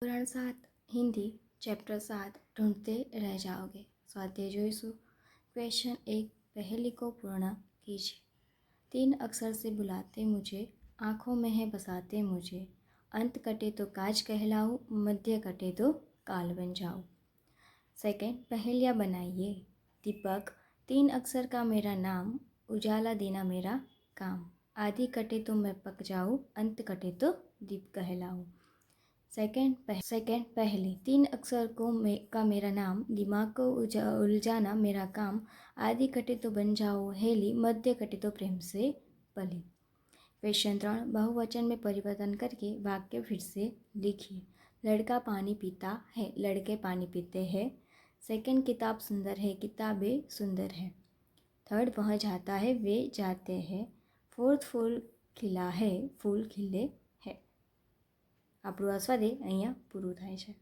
ધોરણ 7 હિન્દી ચેપ્ટર 7 ढूंढते रह जाओगे। स्वाध्याय જોઈશું। क्वेश्चन 1 पहेली को पूर्ण कीजिए। 3 अक्षर से बुलाते मुझे, आँखों में है बसाते मुझे, अंत कटे तो काज कहलाऊँ, मध्य कटे तो काल बन जाऊँ। सेकेंड, पहेलियाँ बनाइए। दीपक 3 अक्षर का मेरा नाम, उजाला देना मेरा काम, आदि कटे तो मैं पक जाऊँ, अंत कटे तो दीप कहलाऊँ। सेकेंड, पहली 3 अक्षर का मेरा नाम, दिमाग को उलझाना मेरा काम, आदि कटे तो बन जाओ हेली, मध्य कटे तो प्रेम से पली। क्वेश्चन 3 बहुवचन में परिवर्तन करके वाक्य फिर से लिखिए। लड़का पानी पीता है, लड़के पानी पीते हैं। सेकेंड, किताब सुंदर है, किताबें सुंदर है। थर्ड, वह जाता है, वे जाते हैं। फोर्थ, फूल खिला है, फूल खिले है। આપણું આ સ્વાધ્યાય અહીંયા પૂરું થાય છે।